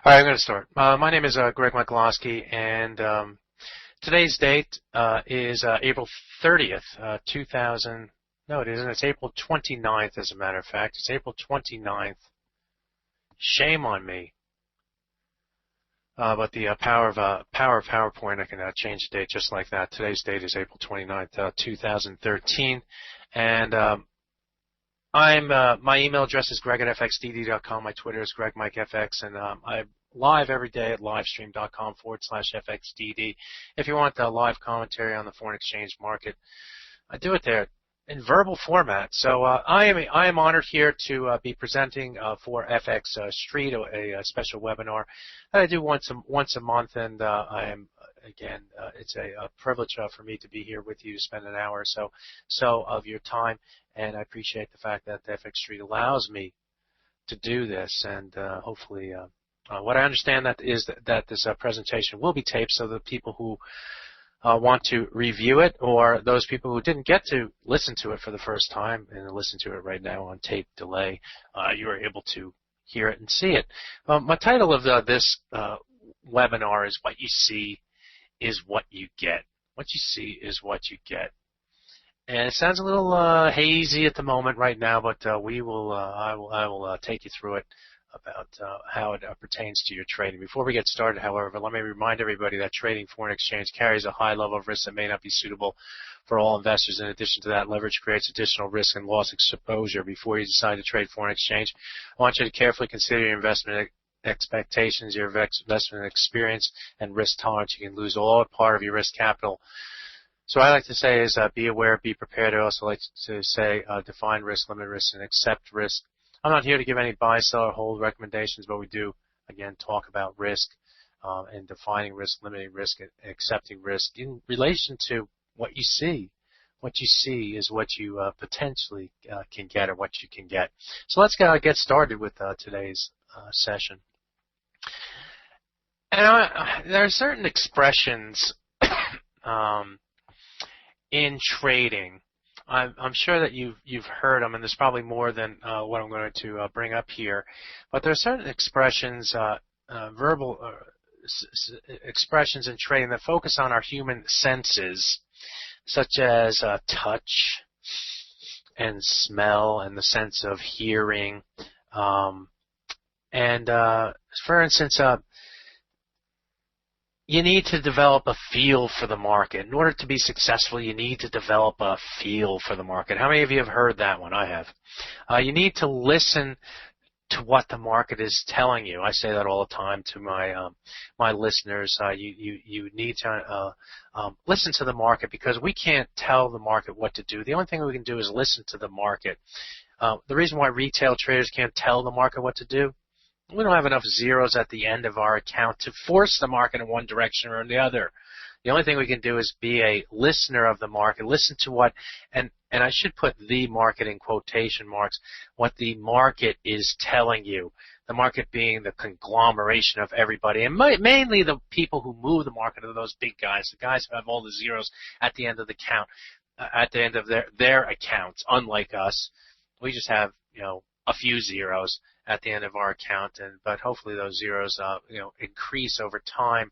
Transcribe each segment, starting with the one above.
All right, I'm going to start. My name is Greg Michalowski, and today's date is April 30th, 2000. No, it isn't. It's April 29th, as a matter of fact. It's April 29th. Shame on me. But the power of PowerPoint, I can change the date just like that. Today's date is April 29th, 2013, and my email address is greg@fxdd.com. My Twitter is gregmikefx, and I'm live every day at livestream.com/fxdd. If you want the live commentary on the foreign exchange market, I do it there in verbal format. So I am honored here to be presenting for FX Street, a special webinar that I do once a month, and I am. Again, it's a privilege for me to be here with you to spend an hour or so of your time, and I appreciate the fact that FX Street allows me to do this. And hopefully, what I understand is that this presentation will be taped, so the people who want to review it, or those people who didn't get to listen to it for the first time and listen to it right now on tape delay, you are able to hear it and see it. My title of this webinar is "What You See is What You Get." What you see is what you get. And it sounds a little hazy at the moment right now, but I will take you through it about how it pertains to your trading. Before we get started, however, let me remind everybody that trading foreign exchange carries a high level of risk that may not be suitable for all investors. In addition to that, leverage creates additional risk and loss exposure. Before you decide to trade foreign exchange, I want you to carefully consider your investment expectations, your investment experience, and risk tolerance. You can lose all or part of your risk capital. So I like to say is be aware, be prepared. I also like to say define risk, limit risk, and accept risk. I'm not here to give any buy, sell, or hold recommendations, but we do, again, talk about risk and defining risk, limiting risk, and accepting risk in relation to what you see. What you see is what you potentially can get, or what you can get. So let's get started with today's session. And there are certain expressions in trading. I'm sure that you've heard them, and there's probably more than what I'm going to bring up here. But there are certain expressions, verbal expressions in trading that focus on our human senses, such as touch and smell and the sense of hearing. For instance, you need to develop a feel for the market. In order to be successful, you need to develop a feel for the market. How many of you have heard that one? I have. You need to listen to what the market is telling you. I say that all the time to my listeners. You need to listen to the market, because we can't tell the market what to do. The only thing we can do is listen to the market. The reason why retail traders can't tell the market what to do, we don't have enough zeros at the end of our account to force the market in one direction or in the other. The only thing we can do is be a listener of the market, listen to what, and I should put the market in quotation marks, what the market is telling you. The market being the conglomeration of everybody, and mainly the people who move the market are those big guys, the guys who have all the zeros at the end of the count, at the end of their accounts. Unlike us, we just have, a few zeros at the end of our account, but hopefully those zeros increase over time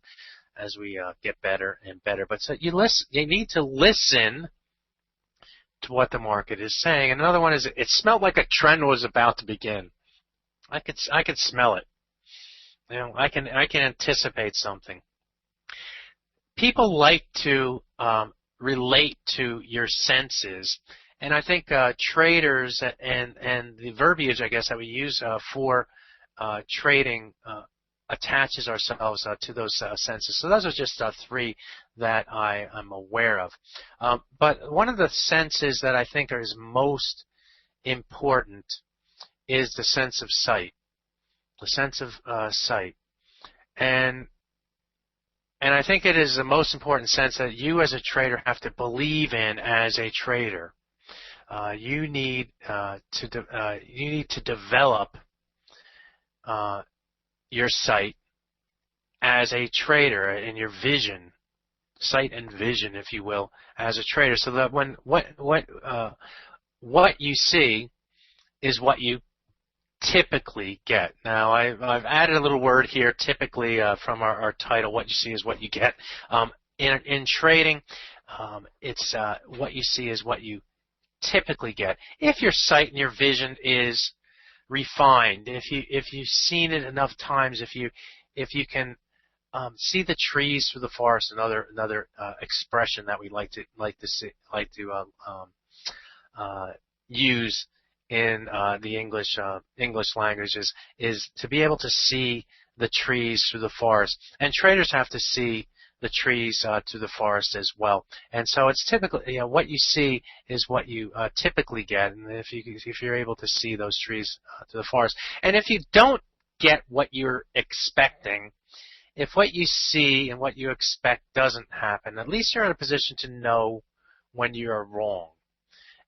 as we get better and better. But so you need to listen to what the market is saying. And another one is, it smelled like a trend was about to begin. I could smell it. I can anticipate something. People like to relate to your senses. And I think traders and the verbiage, I guess, that we use for trading attaches ourselves to those senses. So those are just three that I am aware of. But one of the senses that I think is most important is the sense of sight. The sense of sight. And I think it is the most important sense that you as a trader have to believe in as a trader. You need to develop your sight as a trader, in your vision, sight and vision, if you will, as a trader, so that when what you see is what you typically get. Now, I've added a little word here, typically, from our title, what you see is what you get. In trading, it's what you see is what you typically get. If your sight and your vision is refined, if you've seen it enough times, if you can see the trees through the forest, another expression that we like to use in the English language is to be able to see the trees through the forest, and traders have to see the trees to the forest as well. And so it's typically, what you see is what you typically get, and if you're able to see those trees to the forest. And if you don't get what you're expecting, if what you see and what you expect doesn't happen, at least you're in a position to know when you are wrong.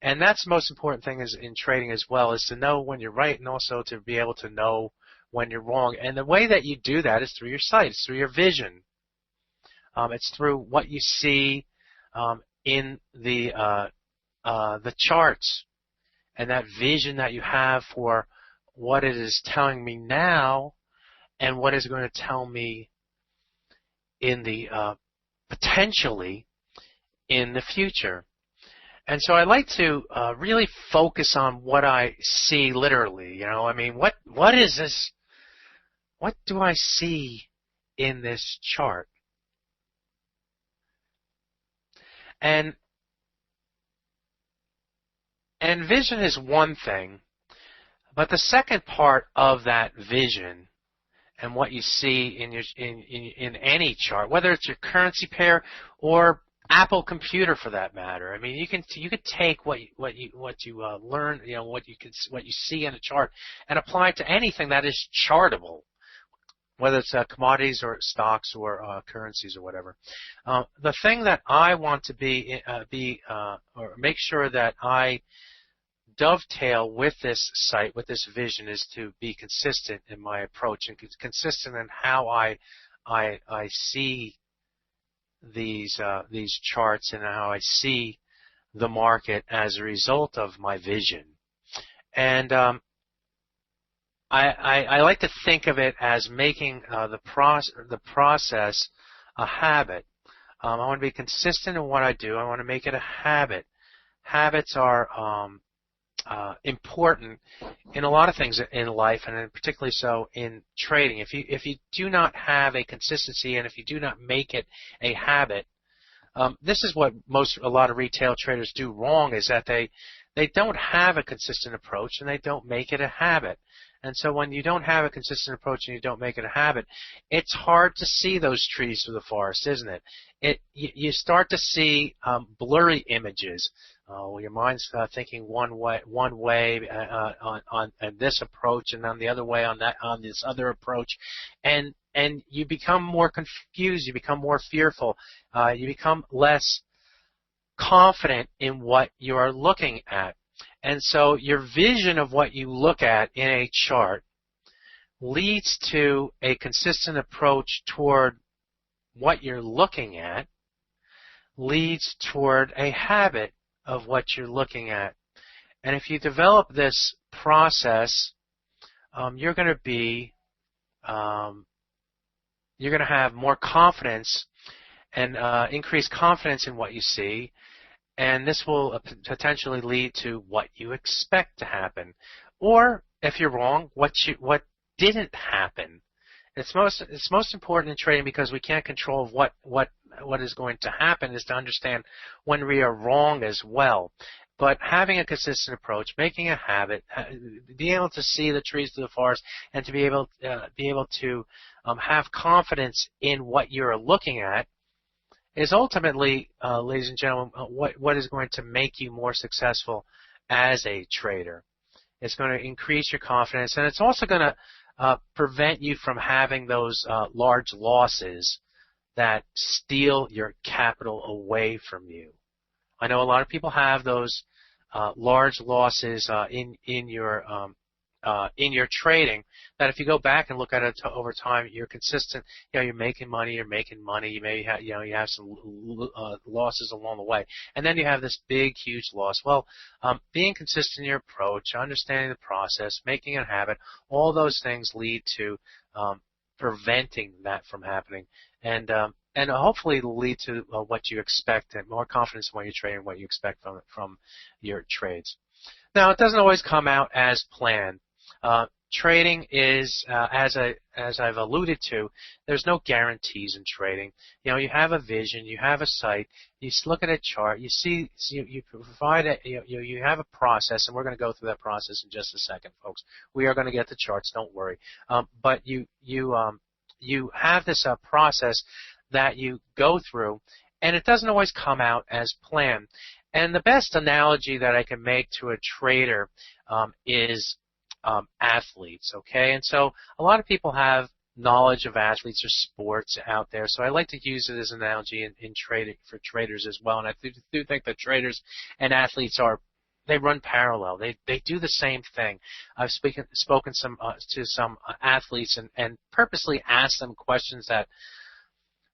And that's the most important thing is in trading as well, is to know when you're right and also to be able to know when you're wrong. And the way that you do that is through your sight, it's through your vision. It's through what you see in the charts, and that vision that you have for what it is telling me now and what is going to tell me in the potentially in the future. And so I like to really focus on what I see literally. I mean, what is this? What do I see in this chart? And vision is one thing, but the second part of that vision and what you see in any chart, whether it's your currency pair or Apple computer for that matter. I mean, you could take what you learn, what you see in a chart, and apply it to anything that is chartable, whether it's commodities or stocks or currencies or whatever. The thing that I want to or make sure that I dovetail with this sight, with this vision, is to be consistent in my approach and consistent in how I see these charts and how I see the market as a result of my vision. And I like to think of it as making the process a habit. I want to be consistent in what I do. I want to make it a habit. Habits are important in a lot of things in life, and particularly so in trading. If you do not have a consistency, and if you do not make it a habit, this is what a lot of retail traders do wrong, is that they don't have a consistent approach and they don't make it a habit. And so when you don't have a consistent approach and you don't make it a habit, it's hard to see those trees through the forest, isn't it? You start to see blurry images. Your mind's thinking one way on this approach, and on the other way on this other approach, and you become more confused. You become more fearful. You become less confident in what you are looking at. And so your vision of what you look at in a chart leads to a consistent approach toward what you're looking at, leads toward a habit of what you're looking at. And if you develop this process, you're going to have more confidence and increased confidence in what you see. And this will potentially lead to what you expect to happen, or if you're wrong, what didn't happen. It's most important in trading, because we can't control what is going to happen, is to understand when we are wrong as well. But having a consistent approach, making a habit, being able to see the trees through the forest, and to be able to have confidence in what you're looking at, is ultimately, ladies and gentlemen, what is going to make you more successful as a trader. It's going to increase your confidence, and it's also going to prevent you from having those large losses that steal your capital away from you. I know a lot of people have those large losses in your in your trading, that if you go back and look at it over time, you're consistent. You're making money. You may have, you have some losses along the way, and then you have this big, huge loss. Well, being consistent in your approach, understanding the process, making it a habit, all those things lead to preventing that from happening, and hopefully it'll lead to what you expect and more confidence in what you're trading, what you expect from your trades. Now, it doesn't always come out as planned. Trading is, as I've alluded to, there's no guarantees in trading. You have a vision, you have a sight, you look at a chart, you see, you provide you have a process, and we're going to go through that process in just a second, folks. We are going to get the charts, don't worry. But you have this process that you go through, and it doesn't always come out as planned. And the best analogy that I can make to a trader is athletes, okay? And so a lot of people have knowledge of athletes or sports out there, so I like to use it as an analogy in trading for traders as well. And I do think that traders and athletes they run parallel. They do the same thing. I've spoken to some athletes and purposely asked them questions that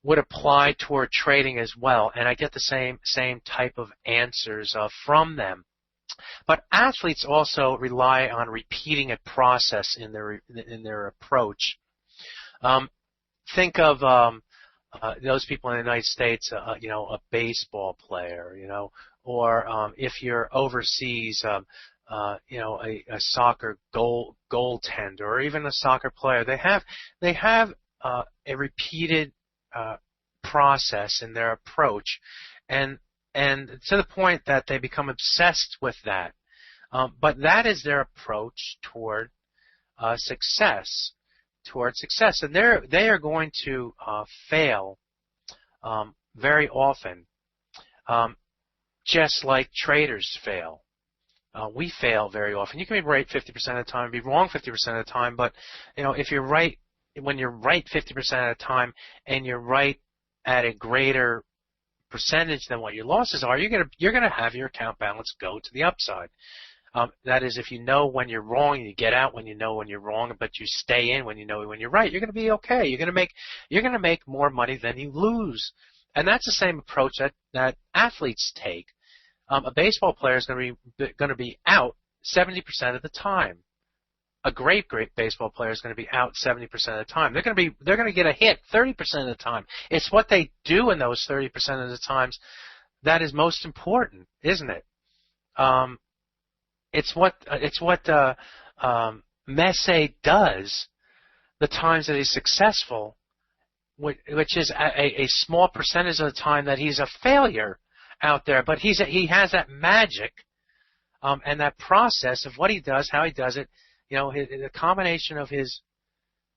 would apply toward trading as well, and I get the same type of answers from them. But athletes also rely on repeating a process in their approach. Think of those people in the United States, a baseball player, or if you're overseas, a soccer goaltender, or even a soccer player. They have a repeated process in their approach, and to the point that they become obsessed with that. But that is their approach toward success, and they are going to fail very often, just like traders fail. We fail very often. You can be right 50% of the time, be wrong 50% of the time, but if you're right, when you're right 50% of the time, and you're right at a greater percentage than what your losses are, you're gonna have your account balance go to the upside. That is, if you know when you're wrong, you get out when you know when you're wrong, but you stay in when you know when you're right. You're gonna be okay. You're gonna make more money than you lose, and that's the same approach that athletes take. A baseball player is gonna be out 70% of the time. A great baseball player is going to be out 70% of the time. They're going to get a hit 30% of the time. It's what they do in those 30% of the times that is most important, isn't it? It's what Messi does the times that he's successful, which is a small percentage of the time that he's a failure out there. But he has that magic and that process of what he does, how he does it. The combination of his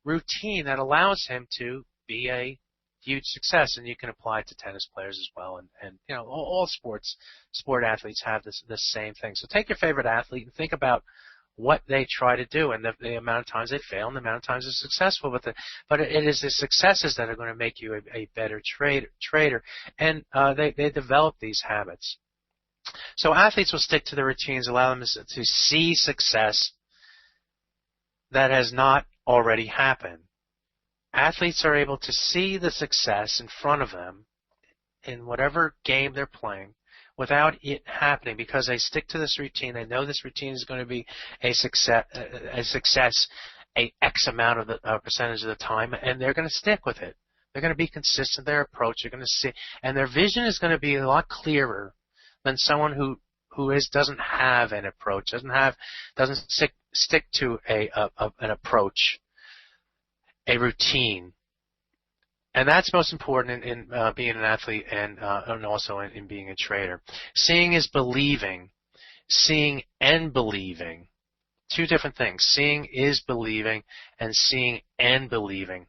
routine that allows him to be a huge success, and you can apply it to tennis players as well, and all sport athletes have the same thing. So take your favorite athlete and think about what they try to do, and the amount of times they fail, and the amount of times they're successful. But it is the successes that are going to make you a better trader, and they develop these habits. So athletes will stick to their routines, allow them to see success that has not already happened. Athletes are able to see the success in front of them in whatever game they're playing without it happening, because they stick to this routine. They know this routine is going to be a success, a X amount of the percentage of the time, and they're going to stick with it. They're going to be consistent in their approach. They're going to see, and their vision is going to be a lot clearer than someone who doesn't have an approach, doesn't stick to an approach, a routine. And that's most important in being an athlete and also in being a trader. Seeing is believing. Seeing and believing. Two different things. Seeing is believing, and seeing and believing.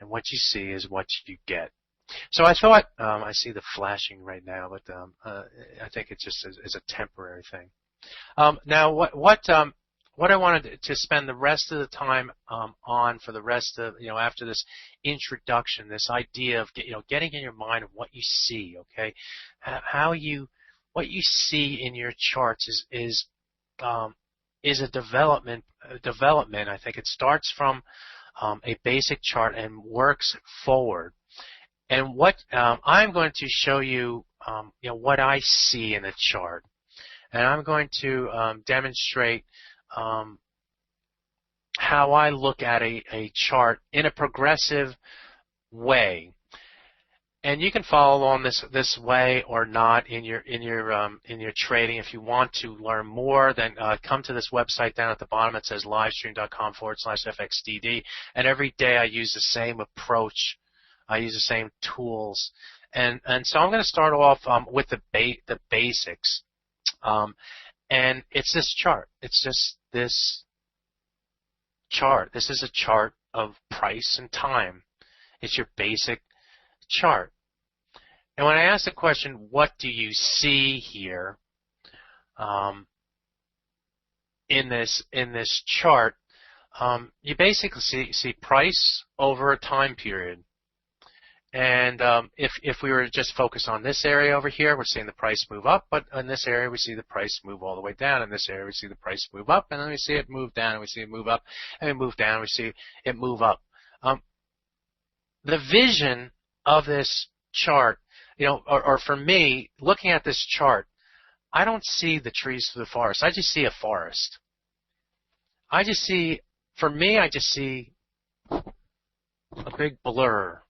And what you see is what you get. So I thought, I see the flashing right now, but I think it just is a temporary thing. Now, what I wanted to spend the rest of the time on for the rest of, after this introduction, this idea of getting in your mind of what you see, okay, what you see in your charts is is a development. I think it starts from a basic chart and works forward. And what I'm going to show you, what I see in the chart, and I'm going to demonstrate how I look at a chart in a progressive way. And you can follow along this way or not in your trading. If you want to learn more, then come to this website down at the bottom. It says livestream.com/Fxdd. And every day I use the same approach. I use the same tools. And so I'm going to start off with the basics. And it's this chart. It's just this chart. This is a chart of price and time. It's your basic chart. And when I ask the question, what do you see here in this chart, you basically see price over a time period. And if we were to just focus on this area over here, we're seeing the price move up, but in this area we see the price move all the way down. In this area we see the price move up, and then we see it move down, and we see it move up, and we move down, and we see it move up. The vision of this chart, or for me, looking at this chart, I don't see the trees through the forest. I just see a forest. I just see a big blur.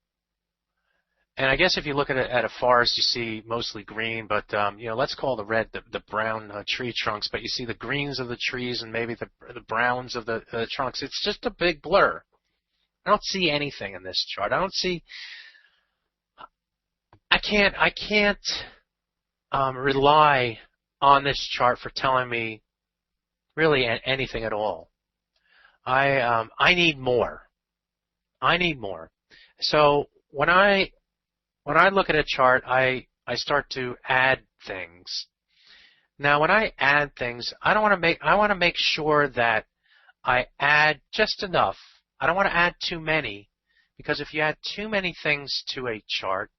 And I guess if you look at a forest, you see mostly green, but let's call the red the brown tree trunks. But you see the greens of the trees and maybe the browns of the trunks. It's just a big blur. I don't see anything in this chart. I can't rely on this chart for telling me really anything at all. I need more. I need more. So when I look at a chart, I start to add things. Now, when I add things, I want to make sure that I add just enough. I don't want to add too many, because if you add too many things to a chart,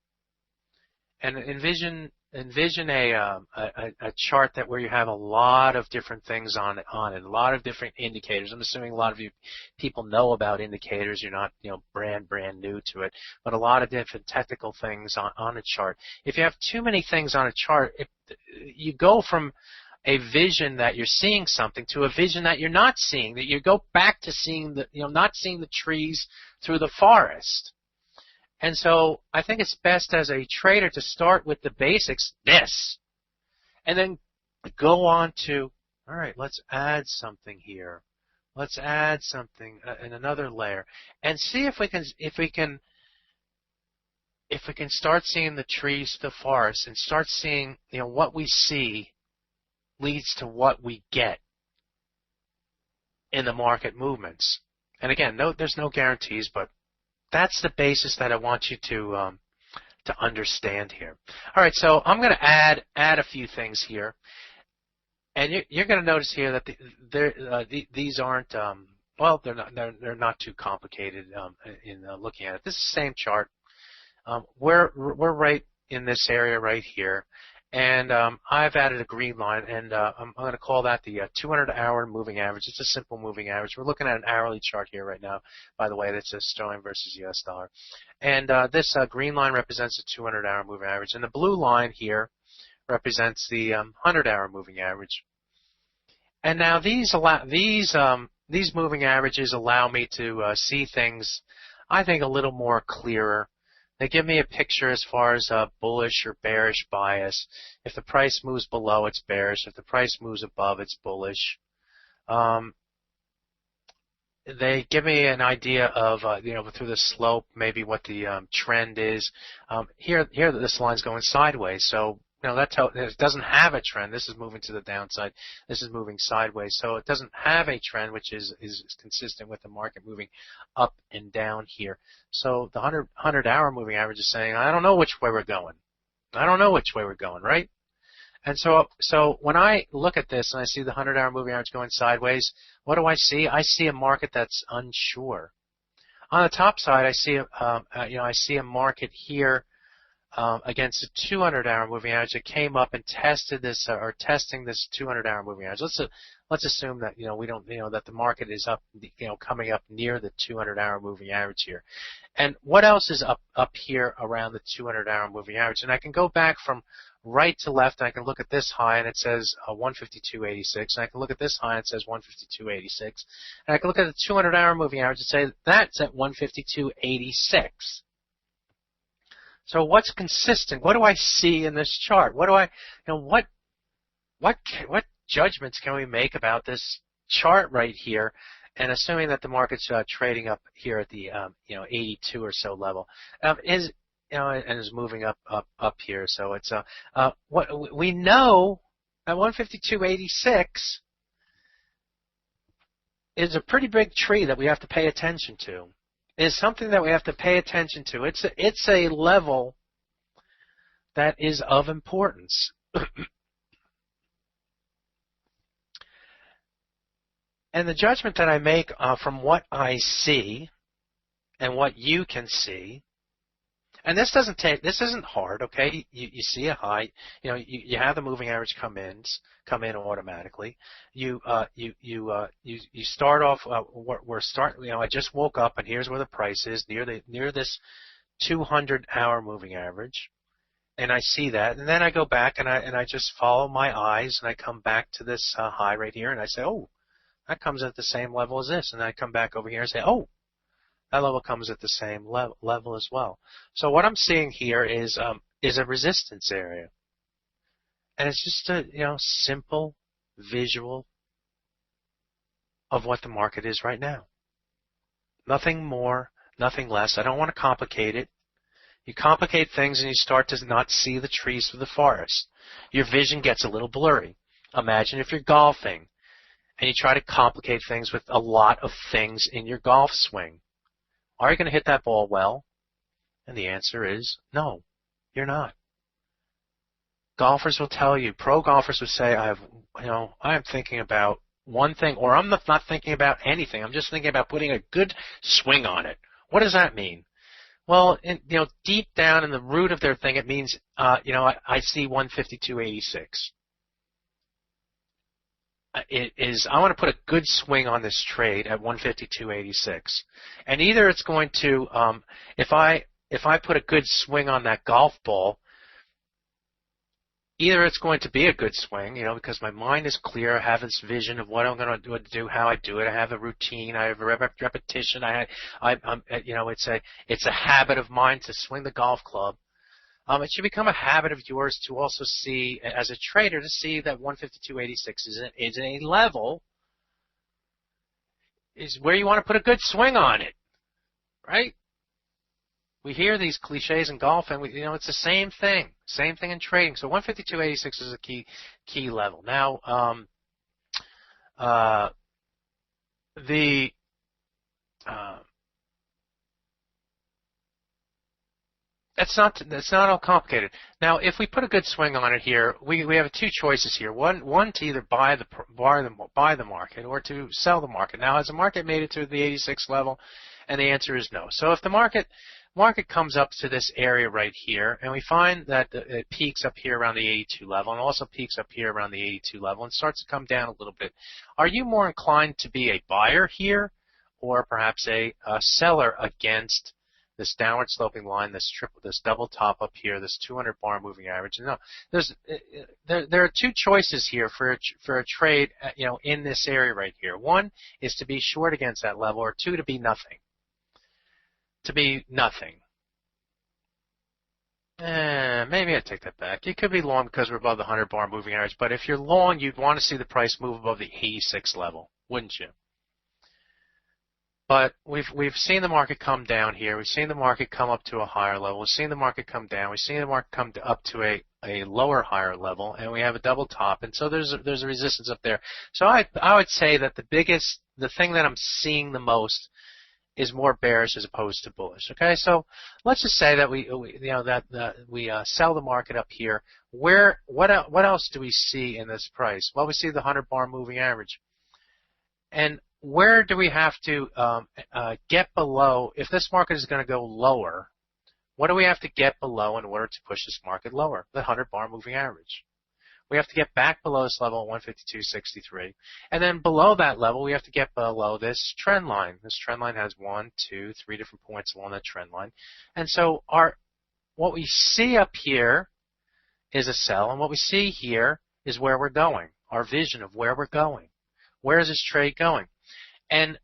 and envision a chart that where you have a lot of different things on it, a lot of different indicators. I'm assuming a lot of you people know about indicators. You're not brand new to it, but a lot of different technical things on a chart. If you have too many things on a chart, you go from a vision that you're seeing something to a vision that you're not seeing. That you go back to seeing not seeing the trees through the forest. And so I think it's best as a trader to start with the basics, and then go on to, all right, let's add something here. Let's add something in another layer, and see if we can start seeing the trees, the forest, and start seeing what we see leads to what we get in the market movements. And again, there's no guarantees, but that's the basis that I want you to understand here. All right, so I'm going to add a few things here, and you're going to notice here that these aren't they're not too complicated in looking at it. This is the same chart. We're right in this area right here, and I've added a green line, and I'm going to call that the 200-hour moving average. It's a simple moving average. We're looking at an hourly chart here right now, by the way. That's a sterling versus US dollar. And this green line represents the 200-hour moving average, and the blue line here represents the 100-hour moving average. And now these moving averages allow me to see things, I think, a little more clearer. They give me a picture as far as bullish or bearish bias. If the price moves below, it's bearish. If the price moves above, it's bullish. They give me an idea of, through the slope, maybe what the trend is. Here, this line's going sideways, so it doesn't have a trend. This is moving to the downside. This is moving sideways, so it doesn't have a trend, which is consistent with the market moving up and down here. So the 100-hour moving average is saying, I don't know which way we're going. I don't know which way we're going, right? And so when I look at this and I see the 100-hour moving average going sideways, what do I see? I see a market that's unsure. On the top side, I see a market here against the 200-hour moving average. It came up and tested this, or testing this 200-hour moving average. Let's assume that we don't that the market is up, coming up near the 200-hour moving average here. And what else is up here around the 200-hour moving average? And I can go back from right to left, and I can look at this high, and it says 152.86, and I can look at this high, and it says 152.86, and I can look at the 200-hour moving average and say that's at 152.86. So what's consistent? What do I see in this chart? What do I, what judgments can we make about this chart right here? And assuming that the market's trading up here at the 82 or so level, and is moving up here. So it's what we know at 152.86 is a pretty big tree that we have to pay attention to. Is something that we have to pay attention to. It's a level that is of importance. And the judgment that I make from what I see and what you can see, and this isn't hard, okay? You see a high, you have the moving average come in automatically. You start off. I just woke up, and here's where the price is near this 200-hour moving average, and I see that, and then I go back and I just follow my eyes, and I come back to this high right here, and I say, oh, that comes at the same level as this, and I come back over here and say, oh, that level comes at the same level as well. So what I'm seeing here is a resistance area, and it's just a simple visual of what the market is right now. Nothing more, nothing less. I don't want to complicate it. You complicate things and you start to not see the trees for the forest. Your vision gets a little blurry. Imagine if you're golfing and you try to complicate things with a lot of things in your golf swing. Are you going to hit that ball well? And the answer is no, you're not. Golfers will tell you, pro golfers will say, I am thinking about one thing, or I'm not thinking about anything. I'm just thinking about putting a good swing on it. What does that mean? Well, deep down in the root of their thing, it means, I see 152.86. It is, I want to put a good swing on this trade at 152.86, and either it's going to, if I put a good swing on that golf ball, either it's going to be a good swing, because my mind is clear, I have this vision of what I'm going to do, how I do it, I have a routine, I have a repetition, it's a habit of mine to swing the golf club. It should become a habit of yours to also see, as a trader, to see that 152.86 is a level, is where you want to put a good swing on it, right? We hear these cliches in golf, and it's the same thing in trading. So 152.86 is a key level. Now, That's not all complicated. Now, if we put a good swing on it here, we have two choices here. One to either buy the market or to sell the market. Now, has the market made it to the 86 level? And the answer is no. So if the market comes up to this area right here, and we find that it peaks up here around the 82 level, and also peaks up here around the 82 level, and starts to come down a little bit, are you more inclined to be a buyer here, or perhaps a seller against this downward sloping line, this double top up here, this 200 bar moving average? No, there are two choices here for a trade, in this area right here. One is to be short against that level, or two, to be nothing. Maybe I take that back. You could be long because we're above the 100 bar moving average, but if you're long, you'd want to see the price move above the 86 level, wouldn't you? But we've seen the market come down here. We've seen the market come up to a higher level. We've seen the market come down. We've seen the market come up to a lower, higher level, and we have a double top. And so there's a resistance up there. So I would say that the thing that I'm seeing the most is more bearish as opposed to bullish. Okay, so let's just say that we sell the market up here. What else do we see in this price? Well, we see the 100 bar moving average, and where do we have to get below? If this market is going to go lower, What do we have to get below in order to push this market lower? The 100-bar moving average. We have to get back below this level at 152.63. And then below that level, we have to get below this trend line. This trend line has 1, 2, 3 different points along that trend line. And so what we see up here is a sell, and what we see here is where we're going, our vision of where we're going. Where is this trade going? And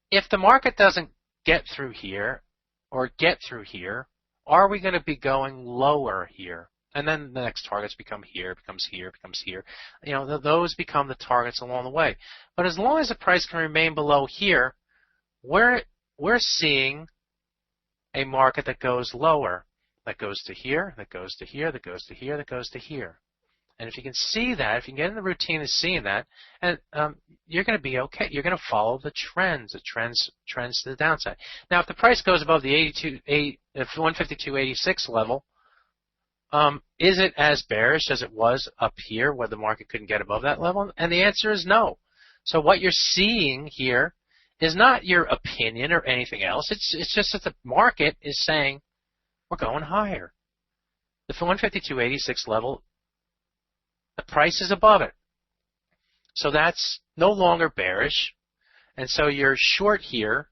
if the market doesn't get through here or get through here, are we going to be going lower here? And then the next targets become here, becomes here, becomes here. You know, those become the targets along the way. But as long as the price can remain below here, we're seeing a market that goes lower, that goes to here, that goes to here, that goes to here, that goes to here. And if you can see that, if you can get in the routine of seeing that, and you're going to be okay. You're going to follow the trends to the downside. Now, if the price goes above the 152.86 level, is it as bearish as it was up here where the market couldn't get above that level? And the answer is no. So what you're seeing here is not your opinion or anything else. It's just that the market is saying we're going higher. The 152.86 level, the price is above it. So that's no longer bearish. And so you're short here.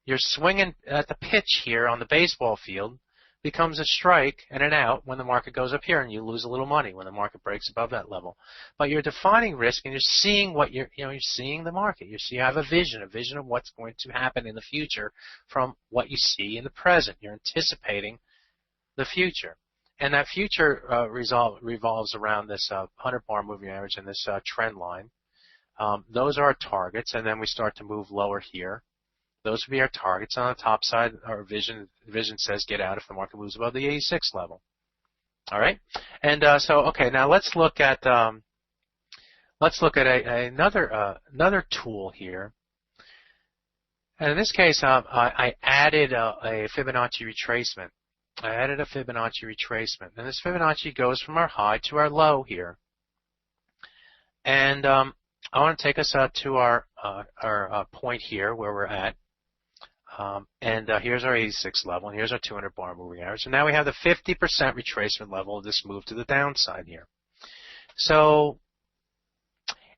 You're swinging at the pitch here on the baseball field. Becomes a strike and an out when the market goes up here, and you lose a little money when the market breaks above that level. But you're defining risk, and you're seeing what you're seeing the market. You have a vision of what's going to happen in the future from what you see in the present. You're anticipating the future, and that future revolves around this 100-bar moving average and this trend line. Those are our targets, and then we start to move lower here. Those would be our targets. On the top side, our vision says get out if the market moves above the 86 level. All right, and okay. Now let's look at another tool here. And in this case, I added a Fibonacci retracement. And this Fibonacci goes from our high to our low here. And I want to take us to our point here where we're at. Here's our 86 level, and here's our 200-bar moving average. And now we have the 50% retracement level of this move to the downside here. So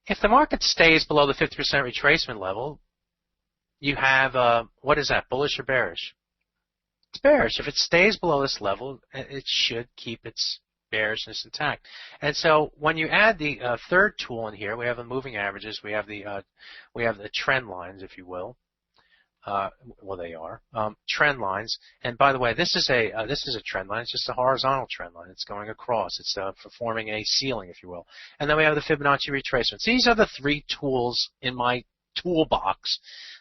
if the market stays below the 50% retracement level, you have, what is that, bullish or bearish? It's bearish. If it stays below this level, it should keep its bearishness intact. And so when you add the third tool in here, we have the moving averages, we have the trend lines, if you will. Well, they are trend lines. And by the way, this is a trend line. It's just a horizontal trend line. It's going across. It's forming a ceiling, if you will. And then we have the Fibonacci retracements. These are the three tools in my toolbox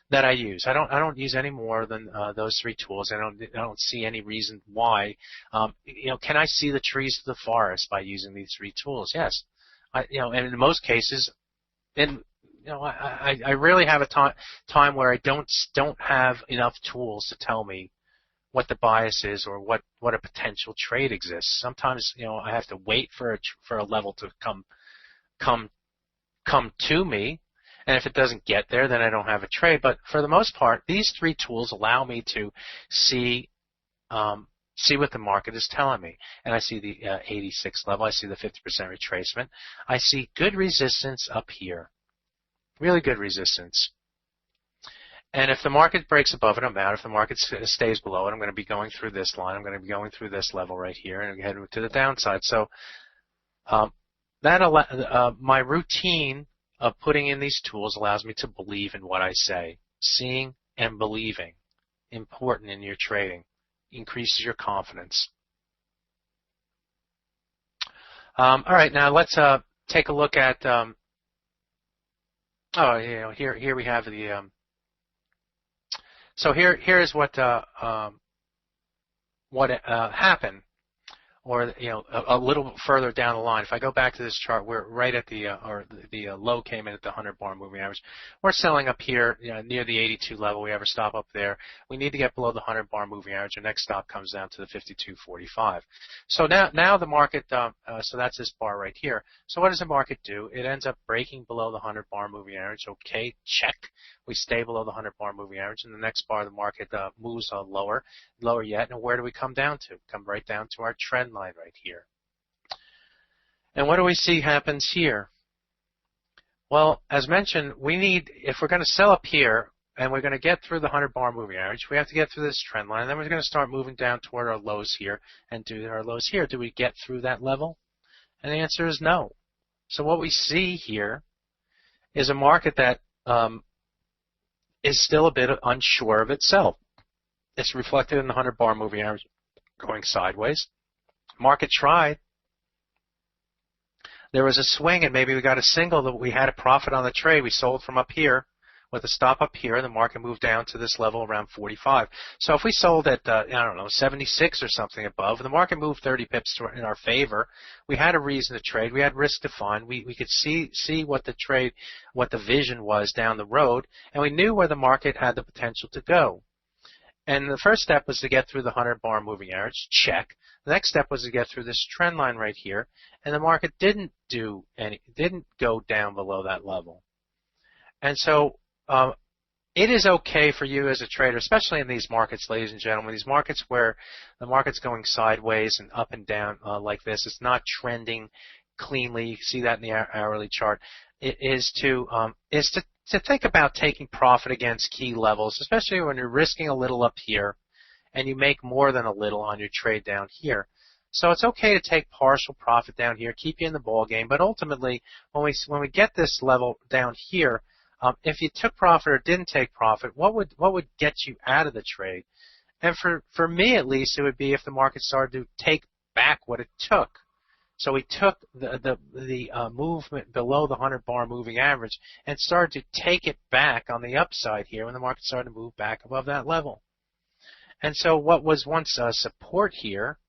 that I use. I don't use any more than those three tools. I don't see any reason why. Can I see the trees to the forest by using these three tools? Yes. And in most cases, I really have a time where I don't have enough tools to tell me what the bias is or what a potential trade exists. Sometimes I have to wait for a level to come to me, and if it doesn't get there, then I don't have a trade. But for the most part, these three tools allow me to see what the market is telling me. And I see the 86 level. I see the 50% retracement. I see good resistance up here. Really good resistance. And if the market breaks above it, I'm out. If the market stays below it, I'm going to be going through this line. I'm going to be going through this level right here and head to the downside. So my routine of putting in these tools allows me to believe in what I say. Seeing and believing, important in your trading, increases your confidence. All right, now let's take a look at. Here we have the. So here is what happened. or a little further down the line. If I go back to this chart, we're right at the low came in at the 100 bar moving average. We're selling up here near the 82 level. We have a stop up there. We need to get below the 100 bar moving average. Our next stop comes down to the 52.45. So now the market, so that's this bar right here. So what does the market do? It ends up breaking below the 100 bar moving average. Okay, check. We stay below the 100 bar moving average, and the next bar the market moves lower yet. And where do we come down to? Come right down to our trend line right here. And what do we see happens here? Well, as mentioned, we need, if we're going to sell up here and we're going to get through the 100 bar moving average, we have to get through this trend line, and then we're going to start moving down toward our lows here and do our lows here. Do we get through that level? And the answer is no. So what we see here is a market that is still a bit unsure of itself. It's reflected in the 100 bar moving average going sideways. Market tried. There was a swing, and maybe we got a single that we had a profit on the trade. We sold from up here with a stop up here, and the market moved down to this level around 45. So if we sold at, 76 or something above, the market moved 30 pips in our favor. We had a reason to trade. We had risk defined. We could see what the trade, what the vision was down the road, and we knew where the market had the potential to go. And the first step was to get through the 100 bar moving average, check. The next step was to get through this trend line right here, and the market didn't go down below that level. And so it is okay for you as a trader, especially in these markets, ladies and gentlemen, these markets where the market's going sideways and up and down like this. It's not trending cleanly. You see that in the hourly chart. It is to think about taking profit against key levels, especially when you're risking a little up here and you make more than a little on your trade down here. So it's okay to take partial profit down here, keep you in the ball game, but ultimately when we get this level down here, if you took profit or didn't take profit, what would get you out of the trade? And for me at least, it would be if the market started to take back what it took. So we took the movement below the 100 bar moving average and started to take it back on the upside here when the market started to move back above that level. And so what was once support here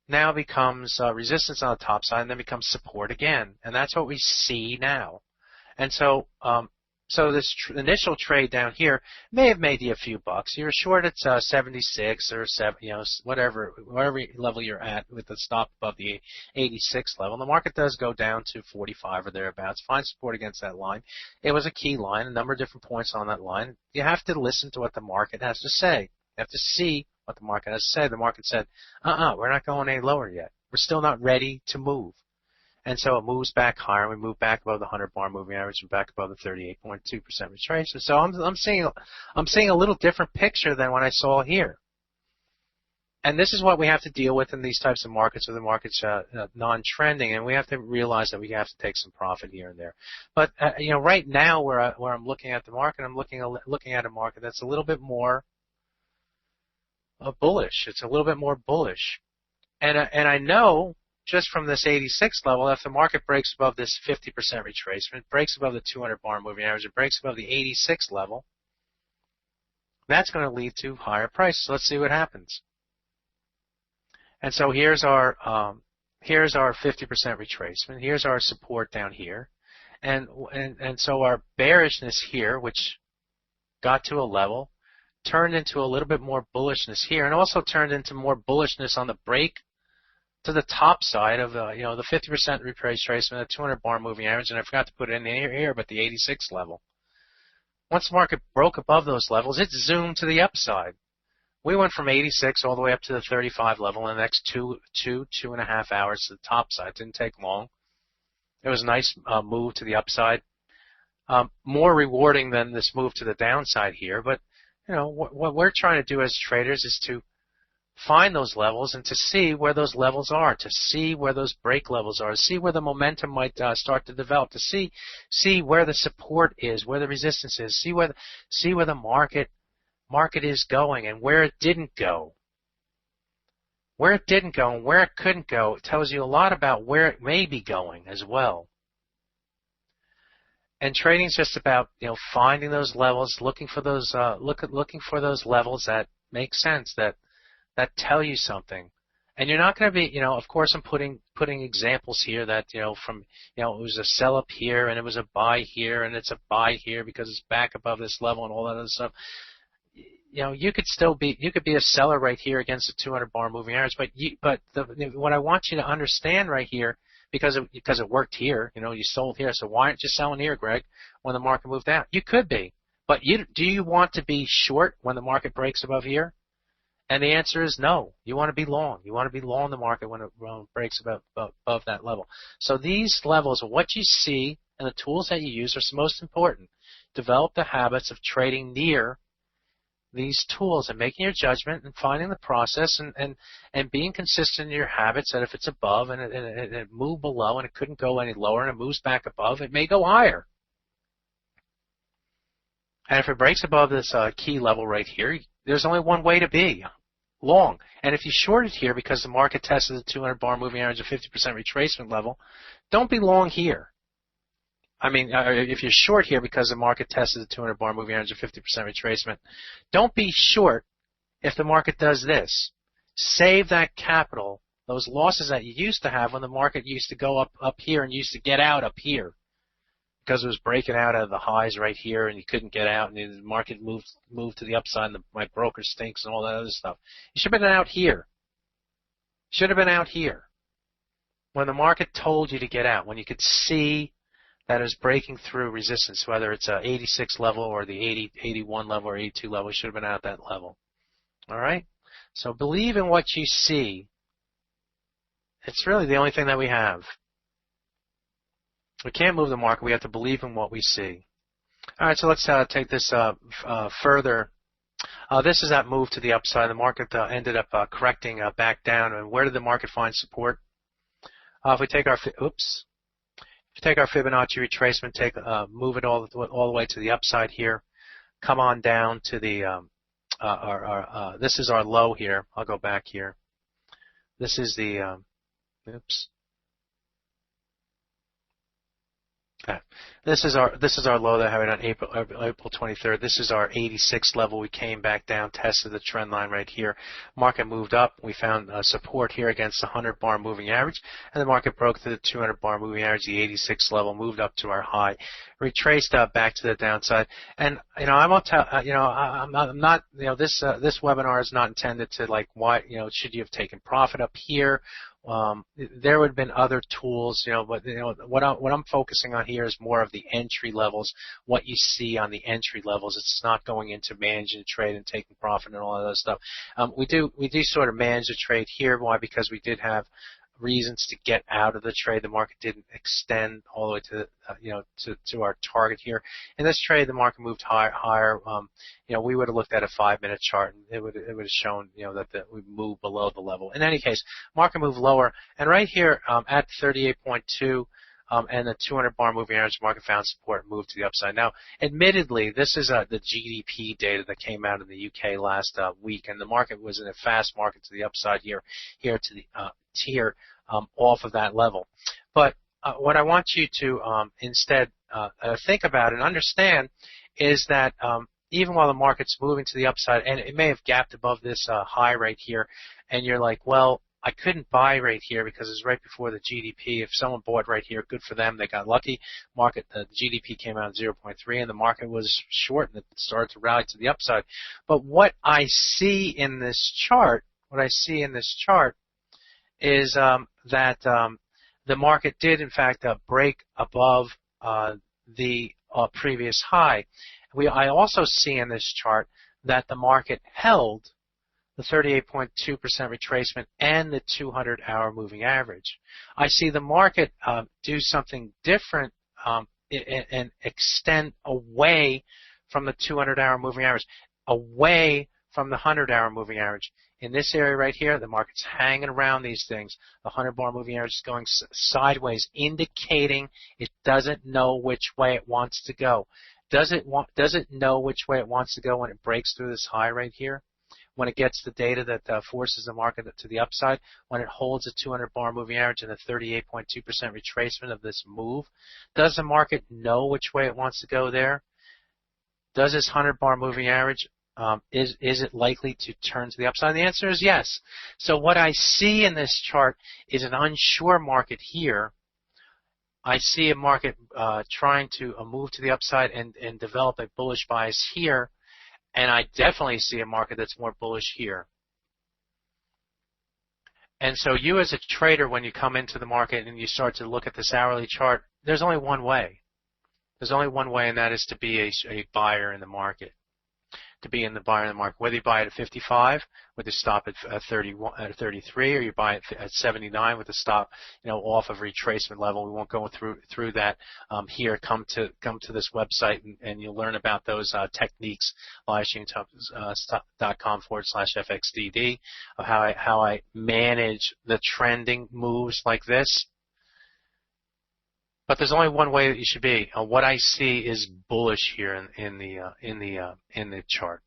now becomes resistance on the top side and then becomes support again. And that's what we see now. And so so this initial trade down here may have made you a few bucks. You're short at 76 or 7, whatever level you're at with the stop above the 86 level. The market does go down to 45 or thereabouts. Find support against that line. It was a key line, a number of different points on that line. You have to listen to what the market has to say. You have to see what the market has to say. The market said, we're not going any lower yet. We're still not ready to move. And so it moves back higher. We move back above the 100 bar moving average and back above the 38.2% retracement. So I'm seeing a little different picture than what I saw here. And this is what we have to deal with in these types of markets, where the market's non-trending, and we have to realize that we have to take some profit here and there. But right now, where I'm looking at the market, I'm looking at a market that's a little bit more bullish. It's a little bit more bullish, and I know, just from this 86 level, if the market breaks above this 50% retracement, breaks above the 200 bar moving average, it breaks above the 86 level, that's going to lead to higher prices. Let's see what happens. And so here's our 50% retracement. Here's our support down here, and so our bearishness here, which got to a level, turned into a little bit more bullishness here, and also turned into more bullishness on the break to the top side of the 50% retracement, the 200 bar moving average, and I forgot to put it in here, but the 86 level. Once the market broke above those levels, it zoomed to the upside. We went from 86 all the way up to the 35 level in the next two and a half hours to the top side. It didn't take long. It was a nice move to the upside. More rewarding than this move to the downside here, but what we're trying to do as traders is to find those levels and to see where those levels are, to see where those break levels are, to see where the momentum might start to develop, to see where the support is, where the resistance is, see where the market is going and where it didn't go. Where it didn't go and where it couldn't go, it tells you a lot about where it may be going as well. And trading is just about finding those levels, looking for those looking for those levels that make sense, that tell you something, And you're not going to be, of course I'm putting examples here that, from, it was a sell up here and it was a buy here and it's a buy here because it's back above this level and all that other stuff. You could be a seller right here against the 200 bar moving average, but what I want you to understand right here, because it worked here, you sold here, so why aren't you selling here, Greg, when the market moved down? You could be, but do you want to be short when the market breaks above here? And the answer is no. You want to be long. You want to be long the market when it breaks above that level. So these levels, what you see and the tools that you use are most important. Develop the habits of trading near these tools and making your judgment and finding the process and being consistent in your habits that if it's above and it moved below and it couldn't go any lower and it moves back above, it may go higher. And if it breaks above this key level right here, there's only one way to be. Long. And if you shorted here because the market tested the 200 bar moving average of 50% retracement level, don't be long here. I mean, if you're short here because the market tested the 200 bar moving average of 50% retracement, don't be short if the market does this. Save that capital, those losses that you used to have when the market used to go up here and used to get out up here because it was breaking out of the highs right here and you couldn't get out and the market moved to the upside and my broker stinks and all that other stuff. You should have been out here. Should have been out here when the market told you to get out, when you could see that is breaking through resistance, whether it's a 86 level or the 80, 81 level or 82 level. You should have been at that level. All right? So believe in what you see. It's really the only thing that we have. We can't move the market. We have to believe in what we see. All right, so let's take this further. This is that move to the upside. The market ended up correcting back down. And where did the market find support? If we take our Fibonacci retracement, move it all the way to the upside here, come on down to the this is our low here. I'll go back here. This is the This is our low that happened on April 23rd. This is our 86 level. We came back down, tested the trend line right here. Market moved up. We found support here against the 100 bar moving average, and the market broke through the 200 bar moving average, the 86 level, moved up to our high, retraced back to the downside. And I'm not this webinar is not intended to why should you have taken profit up here. There would have been other tools, but what I'm focusing on here is more of the entry levels, what you see on the entry levels. It's not going into managing the trade and taking profit and all of that stuff. We do sort of manage the trade here. Why? Because we did have reasons to get out of the trade. The market didn't extend all the way to to our target here. In this trade, the market moved higher. We would have looked at a 5-minute chart and it would have shown that we moved below the level. In any case, market moved lower, and right here at 38.2. And the 200 bar moving average, market found support, moved to the upside. Now, admittedly, this is the GDP data that came out in the UK last week, and the market was in a fast market to the upside here to the tier off of that level. But what I want you to instead think about and understand is that even while the market's moving to the upside, and it may have gapped above this high right here, and you're like, well, I couldn't buy right here because it's right before the GDP. If someone bought right here, good for them. They got lucky. The GDP came out at 0.3, and the market was short, and it started to rally to the upside. But what I see in this chart, is that the market did, in fact, break above the previous high. I also see in this chart that the market held the 38.2% retracement and the 200-hour moving average. I see the market do something different and extend away from the 200-hour moving average, away from the 100-hour moving average. In this area right here, the market's hanging around these things. The 100-bar moving average is going sideways, indicating it doesn't know which way it wants to go. Does it know which way it wants to go when it breaks through this high right here? When it gets the data that forces the market to the upside, when it holds a 200-bar moving average and a 38.2% retracement of this move, does the market know which way it wants to go there? Does this 100-bar moving average Is it likely to turn to the upside? The answer is yes. So what I see in this chart is an unsure market here. I see a market trying to move to the upside and develop a bullish bias here, and I definitely see a market that's more bullish here. And so you as a trader, when you come into the market and you start to look at this hourly chart, there's only one way. There's only one way, and that is to be a buyer in the market. To be in the buyer in the market, whether you buy it at 55 with a stop at 31, at 33, or you buy it at 79 with a stop, off of retracement level. We won't go through that here. Come to this website and you'll learn about those techniques. livestream.com/FXDD of how I manage the trending moves like this. But there's only one way that you should be. What I see is bullish here in the chart.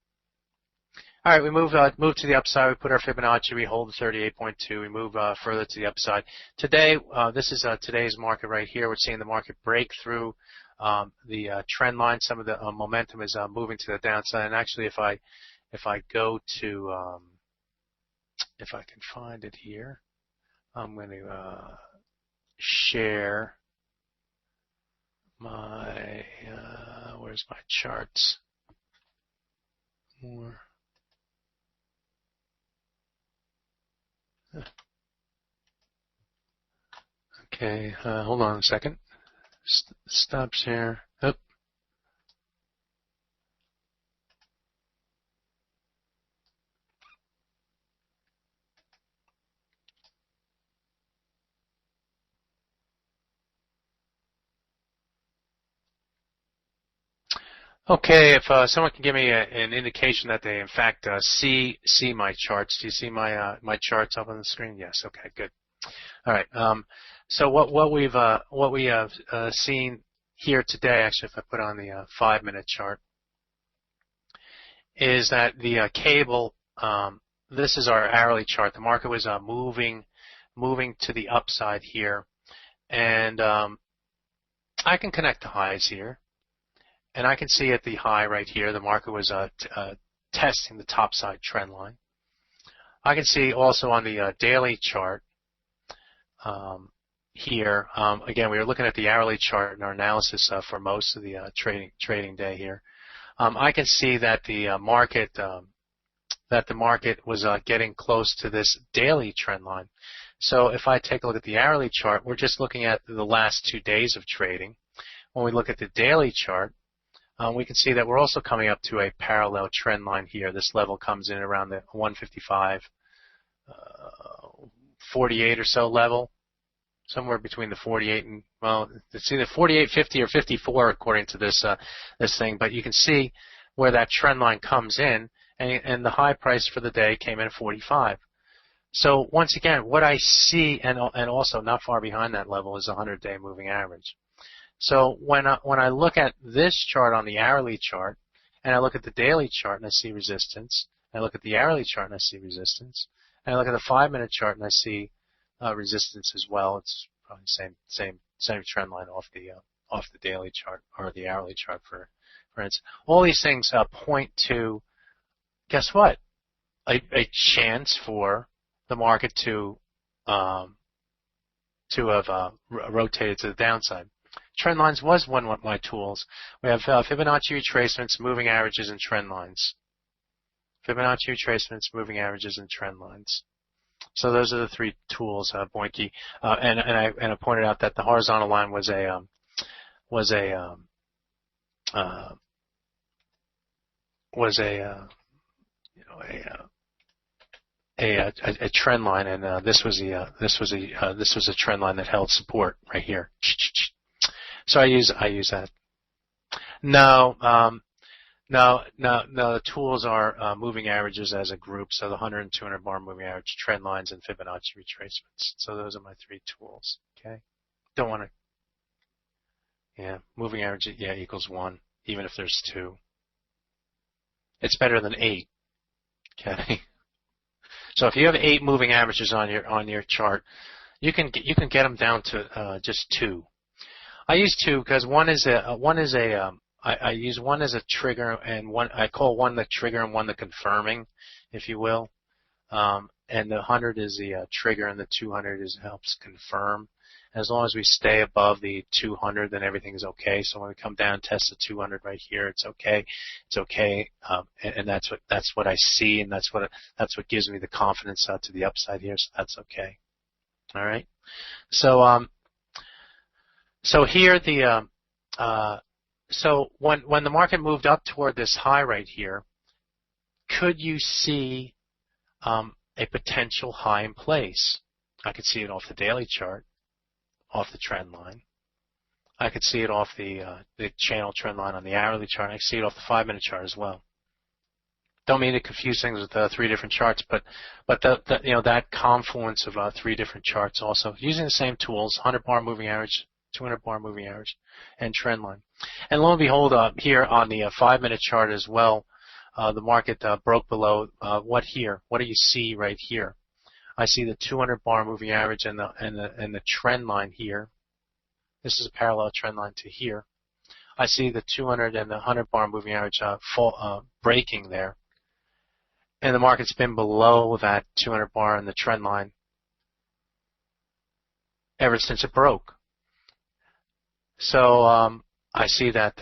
All right, we move to the upside. We put our Fibonacci. We hold the 38.2. We move further to the upside. Today, this is today's market right here. We're seeing the market break through the trend line. Some of the momentum is moving to the downside. And actually, if I go to if I can find it here, I'm going to share my where's my charts? More. Okay, hold on a second. Stop share. Oop. Okay, if someone can give me an indication that they in fact see my charts. Do you see my my charts up on the screen? Yes. Okay, good. All right. So what we have seen here today, actually, if I put on the 5-minute chart, is that the cable. This is our hourly chart. The market was moving to the upside here, and I can connect the highs here. And I can see at the high right here, the market was testing the topside trend line. I can see also on the daily chart here. Again, we were looking at the hourly chart in our analysis for most of the trading day here. I can see that the market was getting close to this daily trend line. So if I take a look at the hourly chart, we're just looking at the last 2 days of trading. When we look at the daily chart, we can see that we're also coming up to a parallel trend line here. This level comes in around the 155, 48 or so level, somewhere between the 48 and, well, it's either 48, 50, or 54 according to this thing. But you can see where that trend line comes in, and the high price for the day came in at 45. So once again, what I see, and also not far behind that level, is a 100-day moving average. So when I look at this chart on the hourly chart, and I look at the daily chart and I see resistance, and I look at the hourly chart and I see resistance, and I look at the 5-minute chart and I see resistance as well. It's probably the same trend line off the daily chart or the hourly chart for instance. All these things point to, guess what? A chance for the market to have rotated to the downside. Trend lines was one of my tools. We have Fibonacci retracements, moving averages, and trend lines. Fibonacci retracements, moving averages, and trend lines. So those are the 3 tools, Boinke. And I pointed out that the horizontal line was a trend line, and this was a trend line that held support right here. So I use that. No, the tools are moving averages as a group. So the 100 and 200 bar moving average, trend lines, and Fibonacci retracements. So those are my 3 tools. Okay. Don't want to. Yeah, moving average. Yeah, equals 1, even if there's 2. It's better than 8. Okay. So if you have 8 moving averages on your chart, you can get them down to just 2. I use 2 because one is a I use one as a trigger and one, I call one the trigger and one the confirming, if you will. And the 100 is the trigger and the 200 helps confirm. As long as we stay above the 200, then everything is okay. So when we come down and test the 200 right here, it's okay. It's okay, and that's what I see, and that's what gives me the confidence to the upside here. So that's okay. All right. So so here so when the market moved up toward this high right here, could you see a potential high in place? I could see it off the daily chart, off the trend line. I could see it off the channel trend line on the hourly chart. I can see it off the 5-minute chart as well. Don't mean to confuse things with 3 different charts, but that confluence of 3 different charts also using the same tools: 100-bar moving average, 200-bar moving average, and trend line. And lo and behold, here on the 5-minute chart as well, the market broke below what here? What do you see right here? I see the 200-bar moving average and the trend line here. This is a parallel trend line to here. I see the 200 and the 100-bar moving average breaking there, and the market's been below that 200-bar and the trend line ever since it broke. So I see that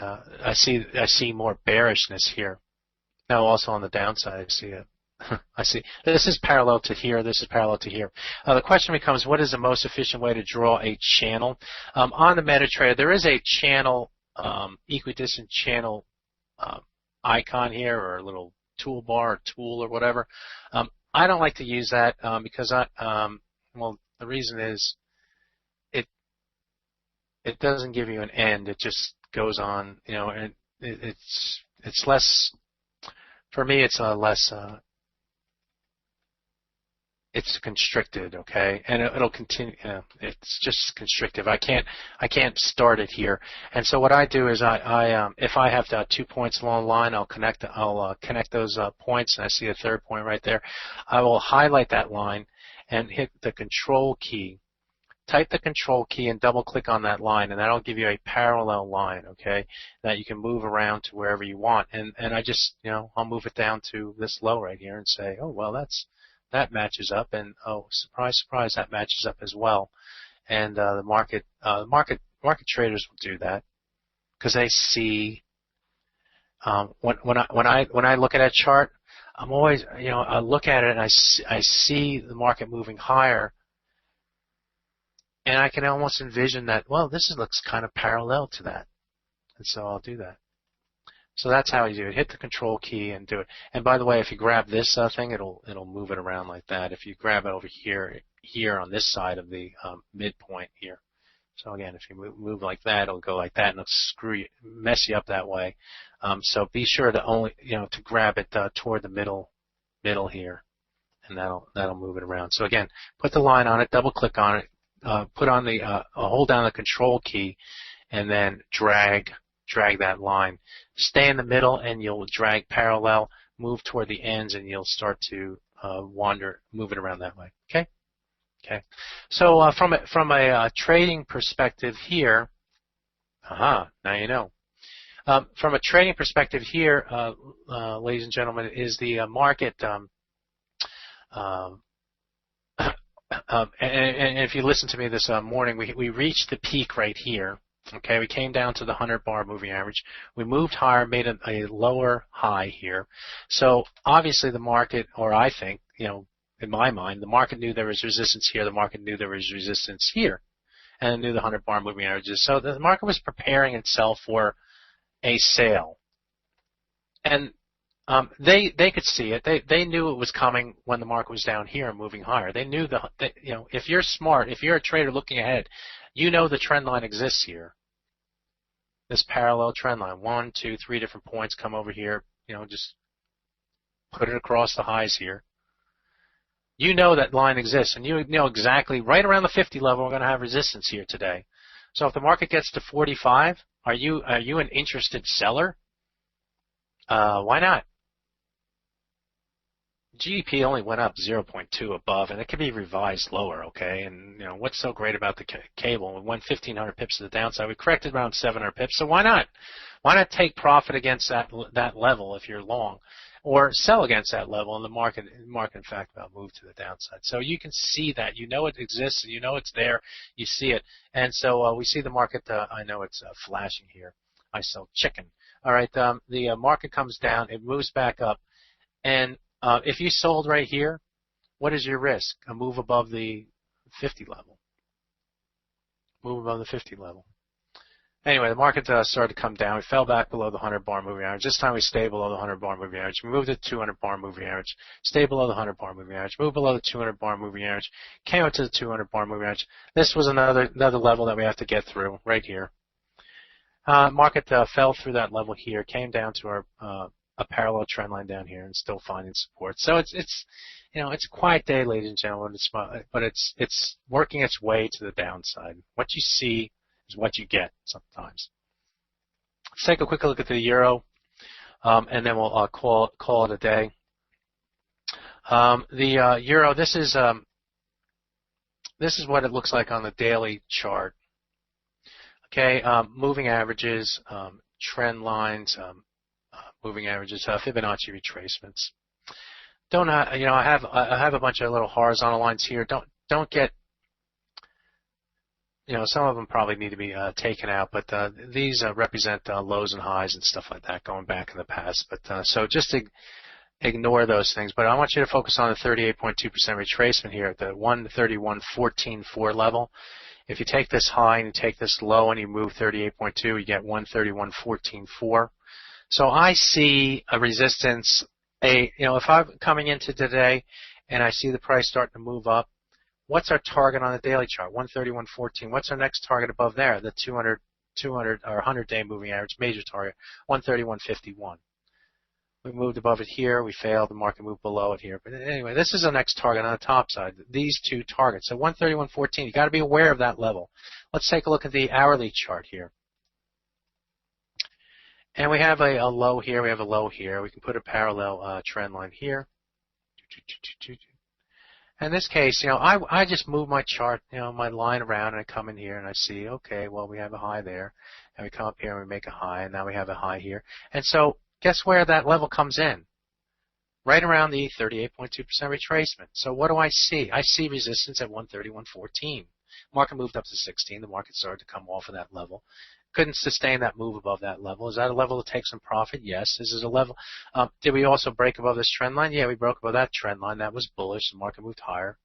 I see more bearishness here. Now also on the downside, I see it. I see this is parallel to here. This is parallel to here. The question becomes, what is the most efficient way to draw a channel? On the MetaTrader, there is a channel, equidistant channel icon here, or a little toolbar or tool or whatever. I don't like to use that because well, the reason is it doesn't give you an end. It just goes on, and it's less. For me, it's less. It's constricted, okay, and it'll continue. It's just constrictive. I can't start it here. And so what I do is if I have 2 points along the line, I'll connect those points, and I see a 3rd point right there. I will highlight that line and hit the Control key. Type the Control key and double click on that line, and that'll give you a parallel line, okay, that you can move around to wherever you want. And I just, I'll move it down to this low right here and say, oh, well, that matches up, and oh, surprise, surprise, that matches up as well. And the market traders will do that because they see when I look at a chart, I'm always, I look at it and I see the market moving higher. And I can almost envision that, well, this looks kind of parallel to that. And so I'll do that. So that's how you do it. Hit the Control key and do it. And by the way, if you grab this thing, it'll move it around like that. If you grab it over here on this side of the midpoint here. So again, if you move like that, it'll go like that, and it'll mess you up that way. So be sure to to grab it toward the middle here, and that'll move it around. So again, put the line on it, double click on it. Put on hold down the Control key, and then drag that line. Stay in the middle, and you'll drag parallel. Move toward the ends, and you'll start to move it around that way. Okay. Okay. So from a trading perspective here, now you know. From a trading perspective here, ladies and gentlemen, is the market. And if you listen to me this morning, we reached the peak right here. Okay, we came down to the 100-bar moving average. We moved higher, made a lower high here. So obviously the market, or I think, in my mind, the market knew there was resistance here. The market knew there was resistance here, and it knew the 100-bar moving averages. So the market was preparing itself for a sale, and they could see it. They knew it was coming when the market was down here and moving higher. They knew if you're smart, if you're a trader looking ahead, the trend line exists here. This parallel trend line, 1, 2, 3 different points come over here. Just put it across the highs here. That line exists, and you know exactly right around the 50 level we're going to have resistance here today. So if the market gets to 45, are you an interested seller? Why not? GDP only went up 0.2 above, and it can be revised lower, okay? And, you know, what's so great about the cable? We went 1,500 pips to the downside. We corrected around 700 pips, so why not? Why not take profit against that level if you're long, or sell against that level, and the market in fact about moved to the downside. So you can see that. You know it exists. You know it's there. You see it. And so we see the market. I know it's flashing here. I sell chicken. All right. The market comes down. It moves back up. And if you sold right here, what is your risk? A move above the 50 level. Move above the 50 level. Anyway, the market started to come down. We fell back below the 100-bar moving average. This time we stayed below the 100-bar moving average. We moved to the 200-bar moving average. Stayed below the 100-bar moving average. Moved below the 200-bar moving average. Came up to the 200-bar moving average. This was another level that we have to get through right here. Market fell through that level here. Came down to our a parallel trend line down here, and still finding support. So it's you know, it's a quiet day, ladies and gentlemen. But it's working its way to the downside. What you see is what you get sometimes. Let's take a quick look at the euro, and then we'll call it a day. The euro. This is what it looks like on the daily chart. Okay, moving averages, trend lines, moving averages, Fibonacci retracements. Don't you know? I have a bunch of little horizontal lines here. Don't get. You know, some of them probably need to be taken out, but these represent lows and highs and stuff like that going back in the past. But so just ignore those things. But I want you to focus on the 38.2% retracement here at the 131.14.4 level. If you take this high and you take this low and you move 38.2, you get 131.14.4. So I see a resistance. You know, if I'm coming into today and I see the price starting to move up, what's our target on the daily chart? 131.14. What's our next target above there? The 200 or 100-day moving average, major target, 131.51. We moved above it here. We failed. The market moved below it here. But anyway, this is the next target on the top side. These two targets. So 131.14. You got to be aware of that level. Let's take a look at the hourly chart here. And we have a low here. We have a low here. We can put a parallel trend line here. In this case, you know, I just move my chart, you know, my line around, and I come in here and I see, okay, well, we have a high there, and we come up here and we make a high, and now we have a high here. And so guess where that level comes in? Right around the 38.2% retracement. So what do I see? I see resistance at 131.14. Market moved up to 16. The market started to come off of that level. Couldn't sustain that move above that level. Is that a level to take some profit? Yes. This is a level. Did we also break above this trend line? Yeah, we broke above that trend line. That was bullish. The market moved higher.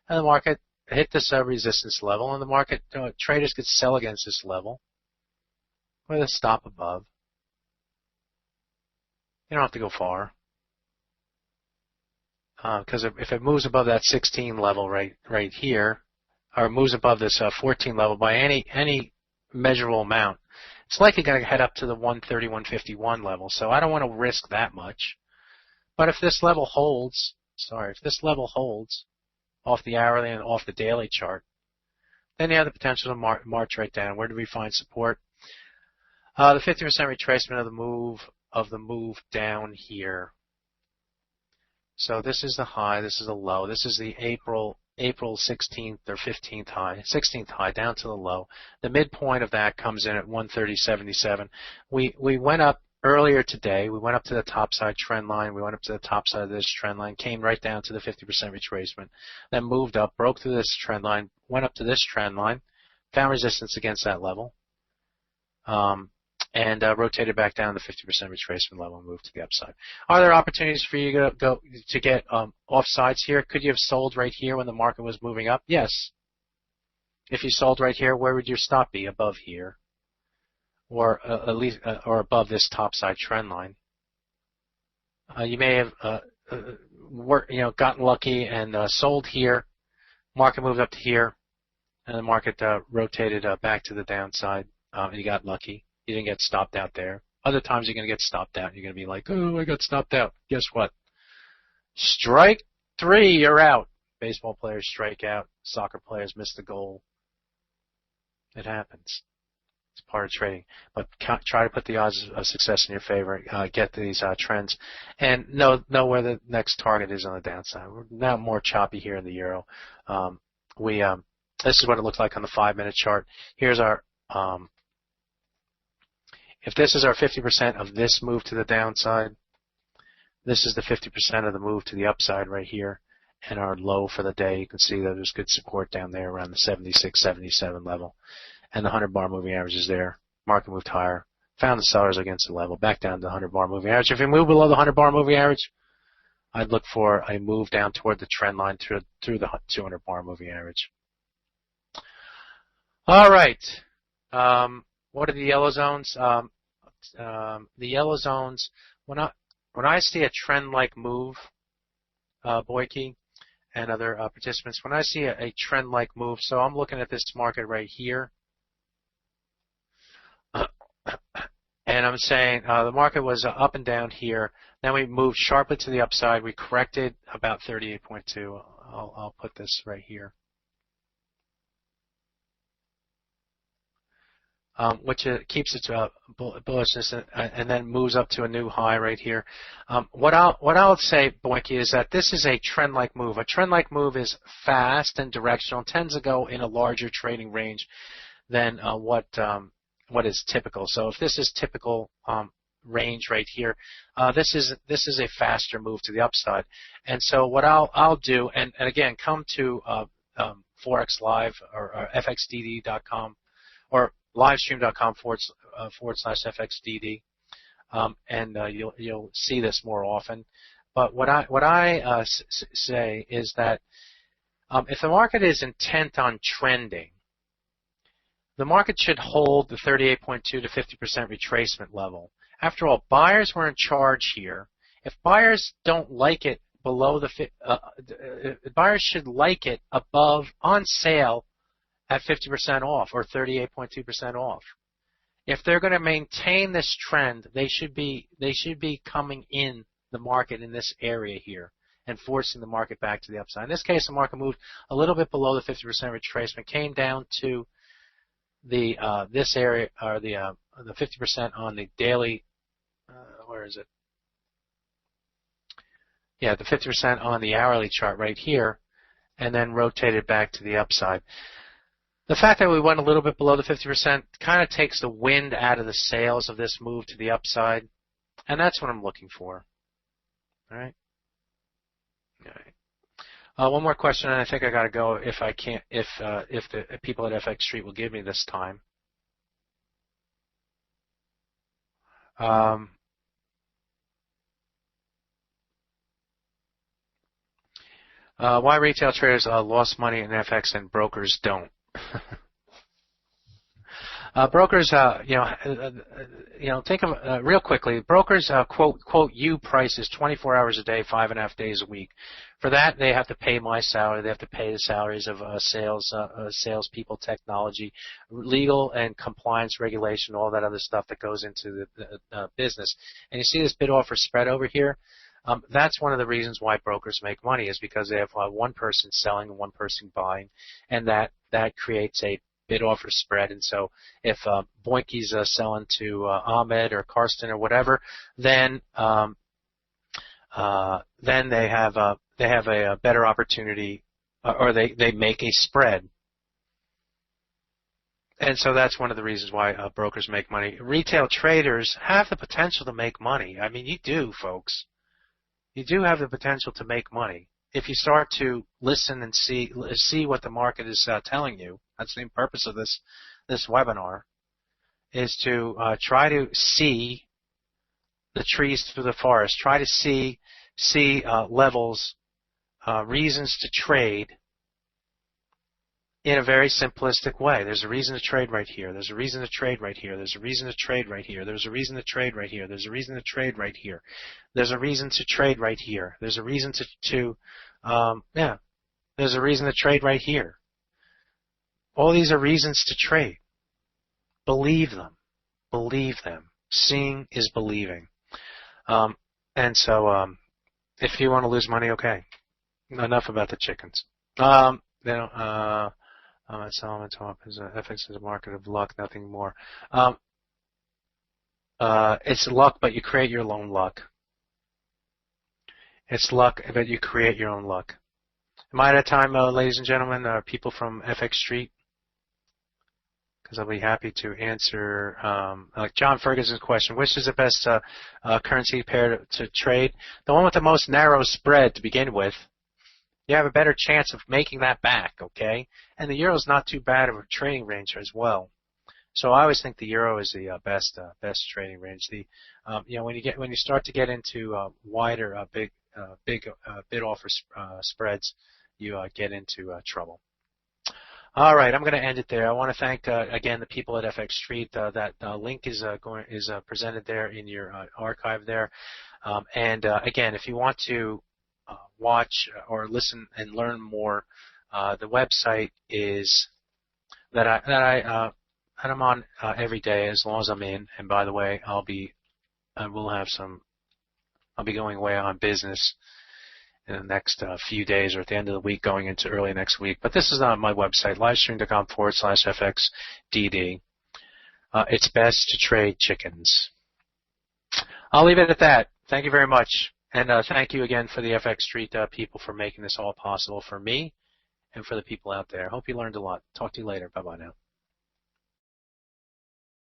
And the market hit this resistance level, and the market traders could sell against this level with a stop above. You don't have to go far. Because if it moves above that 16 level right here, or moves above this 14 level by any measurable amount, it's likely going to head up to the 131.51 level. So I don't want to risk that much. But if this level holds, off the hourly and off the daily chart, then you have the potential to march right down. Where do we find support? The 50% retracement of the move down here. So this is the high, this is the low. This is the April 16th or 15th high, 16th high down to the low. The midpoint of that comes in at 130.77. We went up earlier today. We went up to the top side trend line. We went up to the top side of this trend line, came right down to the 50% retracement, then moved up, broke through this trend line, went up to this trend line, found resistance against that level, and rotated back down to the 50% retracement level and moved to the upside. Are there opportunities for you to get offsides here? Could you have sold right here when the market was moving up? Yes. If you sold right here, where would your stop be? Above here, or at least or above this topside trend line. You may have gotten lucky and sold here. Market moved up to here, and the market rotated back to the downside. And you got lucky. You didn't get stopped out there. Other times you're going to get stopped out. You're going to be like, oh, I got stopped out. Guess what? Strike 3, you're out. Baseball players strike out. Soccer players miss the goal. It happens. It's part of trading. But try to put the odds of success in your favor. Get these trends, and know where the next target is on the downside. We're now more choppy here in the euro. This is what it looks like on the 5-minute chart. Here's our if this is our 50% of this move to the downside, this is the 50% of the move to the upside right here. And our low for the day, you can see that there's good support down there around the 76, 77 level. And the 100-bar moving average is there. Market moved higher. Found the sellers against the level. Back down to the 100-bar moving average. If you move below the 100-bar moving average, I'd look for a move down toward the trend line through the 200-bar moving average. All right. What are the yellow zones? The yellow zones, when I see a trend-like move, Boyke and other participants, when I see a trend-like move, so I'm looking at this market right here, and I'm saying the market was up and down here. Then we moved sharply to the upside. We corrected about 38.2. I'll put this right here. Which keeps its bullishness and then moves up to a new high right here. What I'll say, Boyke, is that this is a trend-like move. A trend-like move is fast and directional, and tends to go in a larger trading range than what is typical. So if this is typical range right here, this is a faster move to the upside. And so what I'll do, and again, come to forex live or fxdd.com or livestream.com/FXDD, and you'll see this more often. But what I say is that if the market is intent on trending, the market should hold the 38.2 to 50% retracement level. After all, buyers were in charge here. If buyers don't like it below the buyers should like it above on sale at 50% off or 38.2% off. If they're going to maintain this trend, they should be coming in the market in this area here and forcing the market back to the upside. In this case, the market moved a little bit below the 50% retracement, came down to the this area or the 50% on the daily. Where is it? Yeah, the 50% on the hourly chart right here, and then rotated back to the upside. The fact that we went a little bit below the 50% kind of takes the wind out of the sails of this move to the upside, and that's what I'm looking for. All right. All right. One more question, and I think I got to go if I can't, if the people at FX Street will give me this time. Why retail traders lost money in FX and brokers don't? Brokers, think of real quickly. Brokers quote you prices 24 hours a day, 5.5 days a week. For that, they have to pay my salary. They have to pay the salaries of salespeople, technology, legal and compliance regulation, all that other stuff that goes into the business. And you see this bid offer spread over here. That's one of the reasons why brokers make money, is because they have one person selling and one person buying, and that creates a bid offer spread. And so if Boyke's selling to Ahmed or Karsten or whatever, then they have a better opportunity, or they make a spread. And so that's one of the reasons why brokers make money. Retail traders have the potential to make money. I mean, you do, folks. You do have the potential to make money if you start to listen and see what the market is telling you. That's the purpose of this webinar, is to try to see the trees through the forest. Try to see levels, reasons to trade in a very simplistic way. There's a reason to trade right here. There's a reason to trade right here. There's a reason to trade right here. There's a reason to trade right here. There's a reason to trade right here. There's a reason to trade right here. There's a reason there's a reason to trade right here. All these are reasons to trade. Believe them. Believe them. Seeing is believing. And so, if you want to lose money, okay. Enough about the chickens. At Solomon Top is FX is a market of luck, nothing more. It's luck, but you create your own luck. It's luck, but you create your own luck. Am I out of time, ladies and gentlemen, people from FX Street? Because I'll be happy to answer, like John Ferguson's question, which is the best currency pair to trade? The one with the most narrow spread to begin with. You have a better chance of making that back, okay? And the euro is not too bad of a trading range as well. So I always think the euro is the best trading range. The when you start to get into wider big bid offer spreads, you get into trouble. All right, I'm going to end it there. I want to thank again the people at FX Street. That link is presented there in your archive there. And again, if you want to watch or listen and learn more, the website is that I'm on every day as long as I'm in. And by the way, I'll be going away on business in the next few days or at the end of the week going into early next week. But this is on my website, livestream.com/FXDD. It's best to trade chickens. I'll leave it at that. Thank you very much. And thank you again for the FX Street people for making this all possible for me and for the people out there. Hope you learned a lot. Talk to you later. Bye-bye now.